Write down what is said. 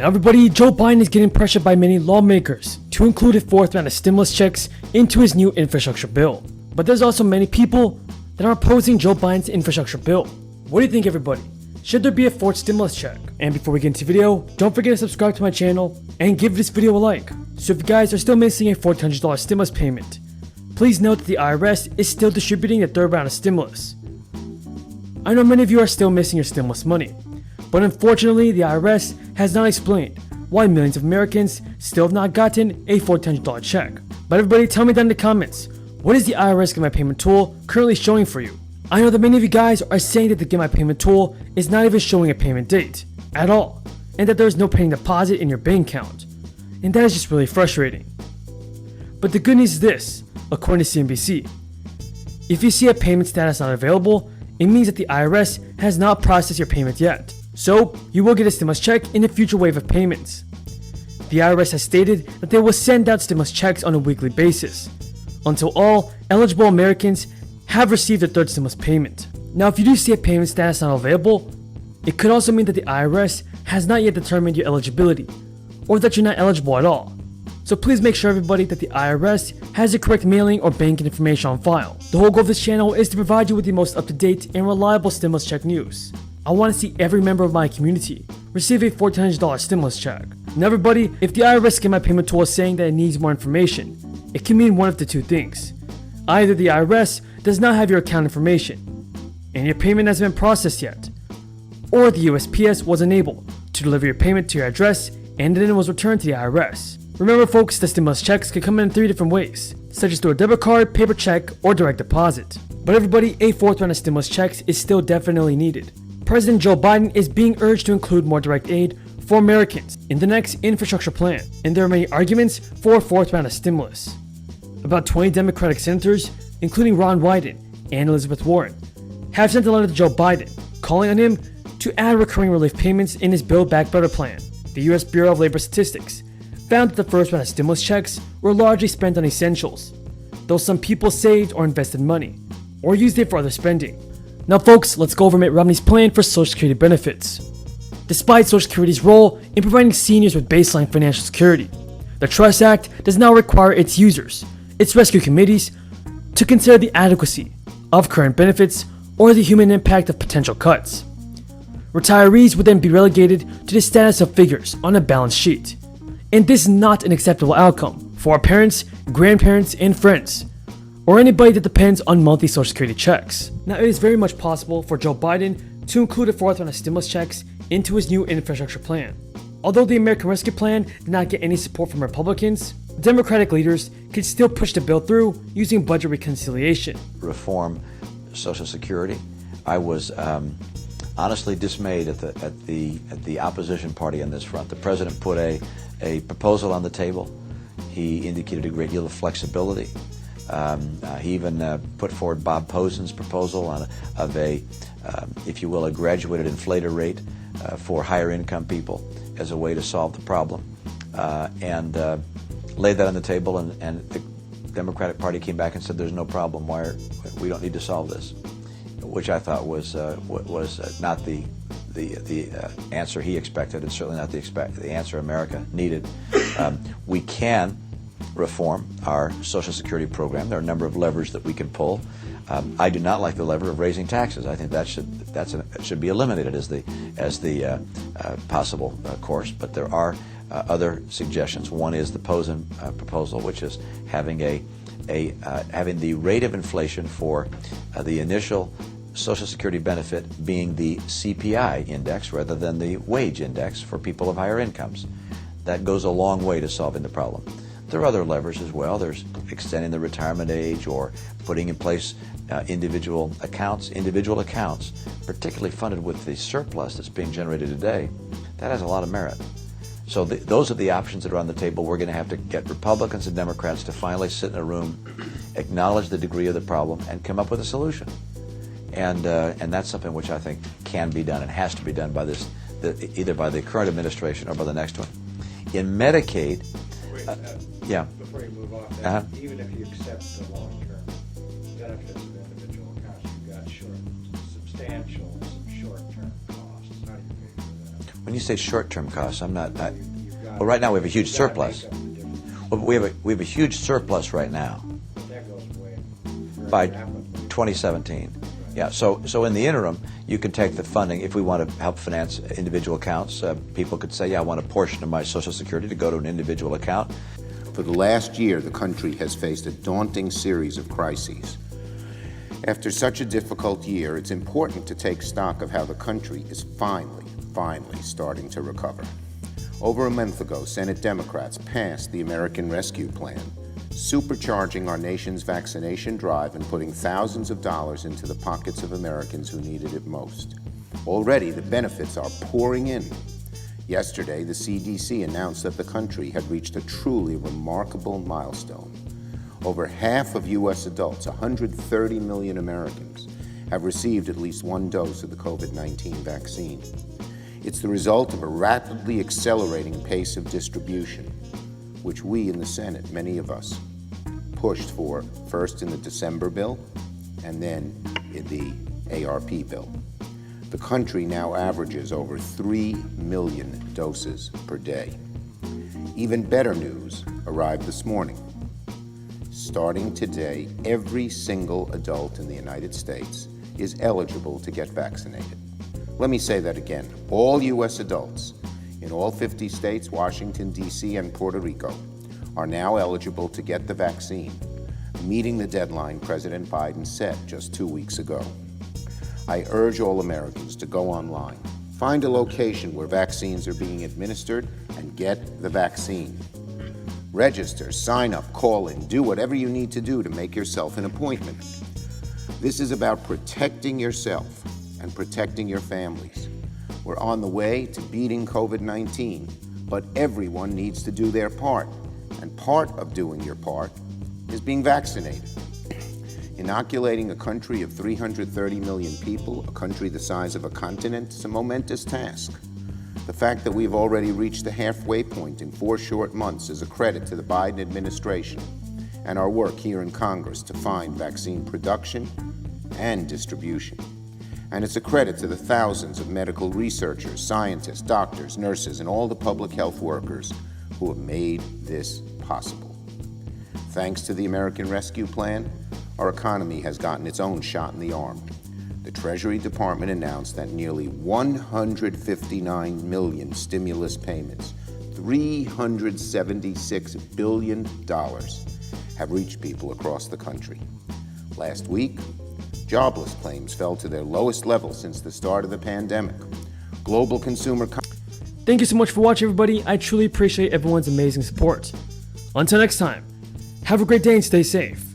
Now everybody, Joe Biden is getting pressured by many lawmakers to include a fourth round of stimulus checks into his new infrastructure bill. But there's also many people that are opposing Joe Biden's infrastructure bill. What do you think, everybody? Should there be a fourth stimulus check? And before we get into the video, don't forget to subscribe to my channel and give this video a like. So if you guys are still missing a $1,400 stimulus payment, please note that the IRS is still distributing the third round of stimulus. I know many of you are still missing your stimulus money, but unfortunately the IRS has not explained why millions of Americans still have not gotten a $1,400 check. But everybody, tell me down in the comments, what is the IRS Get My Payment tool currently showing for you? I know that many of you guys are saying that the Get My Payment tool is not even showing a payment date at all, and that there is no pending deposit in your bank account, and that is just really frustrating. But the good news is this, according to CNBC, if you see a payment status not available, it means that the IRS has not processed your payment yet. So, you will get a stimulus check in a future wave of payments. The IRS has stated that they will send out stimulus checks on a weekly basis, until all eligible Americans have received their third stimulus payment. Now, if you do see a payment status not available, it could also mean that the IRS has not yet determined your eligibility, or that you're not eligible at all. So please make sure, everybody, that the IRS has the correct mailing or banking information on file. The whole goal of this channel is to provide you with the most up-to-date and reliable stimulus check news. I want to see every member of my community receive a $1,400 stimulus check. Now everybody, if the IRS Get My Payment tool is saying that it needs more information, it can mean one of the two things. Either the IRS does not have your account information, and your payment hasn't been processed yet, or the USPS was unable to deliver your payment to your address and then it was returned to the IRS. Remember folks, the stimulus checks can come in 3 different ways, such as through a debit card, paper check, or direct deposit. But everybody, a fourth round of stimulus checks is still definitely needed. President Joe Biden is being urged to include more direct aid for Americans in the next infrastructure plan, and there are many arguments for a fourth round of stimulus. About 20 Democratic senators, including Ron Wyden and Elizabeth Warren, have sent a letter to Joe Biden calling on him to add recurring relief payments in his Build Back Better plan. The U.S. Bureau of Labor Statistics found that the first round of stimulus checks were largely spent on essentials, though some people saved or invested money, or used it for other spending. Now folks, let's go over Mitt Romney's plan for Social Security benefits. Despite Social Security's role in providing seniors with baseline financial security, the Trust Act does now require its users, its rescue committees, to consider the adequacy of current benefits or the human impact of potential cuts. Retirees would then be relegated to the status of figures on a balance sheet, and this is not an acceptable outcome for our parents, grandparents, and friends, or anybody that depends on monthly Social Security checks. Now, it is very much possible for Joe Biden to include a fourth round of stimulus checks into his new infrastructure plan. Although the American Rescue Plan did not get any support from Republicans, Democratic leaders could still push the bill through using budget reconciliation. Reform Social Security. I was honestly dismayed at the opposition party on this front. The president put a proposal on the table. He indicated a great deal of flexibility. He even put forward Bob Posen's proposal of a, if you will, a graduated inflator rate for higher income people as a way to solve the problem, and laid that on the table. And the Democratic Party came back and said, "There's no problem. We don't need to solve this," which I thought was not the answer he expected, and certainly not the answer America needed. We can reform our Social Security program. There are a number of levers that we can pull. I do not like the lever of raising taxes. I think that should be eliminated as the possible course. But there are other suggestions. One is the Posen proposal, which is having having the rate of inflation for the initial Social Security benefit being the CPI index rather than the wage index for people of higher incomes. That goes a long way to solving the problem. There are other levers as well. There's extending the retirement age or putting in place individual accounts, particularly funded with the surplus that's being generated today. That has a lot of merit. So those are the options that are on the table. We're going to have to get Republicans and Democrats to finally sit in a room, acknowledge the degree of the problem, and come up with a solution. And that's something which I think can be done and has to be done by either by the current administration or by the next one. In Medicaid, before you move off that, even if you accept the long-term benefits of individual accounts, you've got substantial short-term costs. How do you pay for that? When you say short-term costs, I'm not. You've got- Well, right now we have a huge you've gotta surplus. make up the difference. Well, we have a huge surplus right now But that goes away very by rapidly. 2017. Yeah. So in the interim, you can take the funding if we want to help finance individual accounts. People could say, yeah, I want a portion of my Social Security to go to an individual account. For the last year, the country has faced a daunting series of crises. After such a difficult year, it's important to take stock of how the country is finally starting to recover. Over a month ago, Senate Democrats passed the American Rescue Plan, supercharging our nation's vaccination drive and putting thousands of dollars into the pockets of Americans who needed it most. Already, the benefits are pouring in. Yesterday, the CDC announced that the country had reached a truly remarkable milestone. Over half of U.S. adults, 130 million Americans, have received at least one dose of the COVID-19 vaccine. It's the result of a rapidly accelerating pace of distribution, which we in the Senate, many of us, pushed for first in the December bill and then in the ARP bill. The country now averages over 3 million doses per day. Even better news arrived this morning. Starting today, every single adult in the United States is eligible to get vaccinated. Let me say that again. All U.S. adults in all 50 states, Washington, D.C., and Puerto Rico are now eligible to get the vaccine, meeting the deadline President Biden set just 2 weeks ago. I urge all Americans to go online, find a location where vaccines are being administered, and get the vaccine. Register, sign up, call in, do whatever you need to do to make yourself an appointment. This is about protecting yourself and protecting your families. We're on the way to beating COVID-19, but everyone needs to do their part. And part of doing your part is being vaccinated. Inoculating a country of 330 million people, a country the size of a continent, is a momentous task. The fact that we've already reached the halfway point in 4 short months is a credit to the Biden administration and our work here in Congress to find vaccine production and distribution. And it's a credit to the thousands of medical researchers, scientists, doctors, nurses, and all the public health workers who have made this possible. Thanks to the American Rescue Plan, our economy has gotten its own shot in the arm. The Treasury Department announced that nearly 159 million stimulus payments, $376 billion, have reached people across the country. Last week, jobless claims fell to their lowest level since the start of the pandemic. Global consumer Thank you so much for watching, everybody. I truly appreciate everyone's amazing support. Until next time, have a great day and stay safe.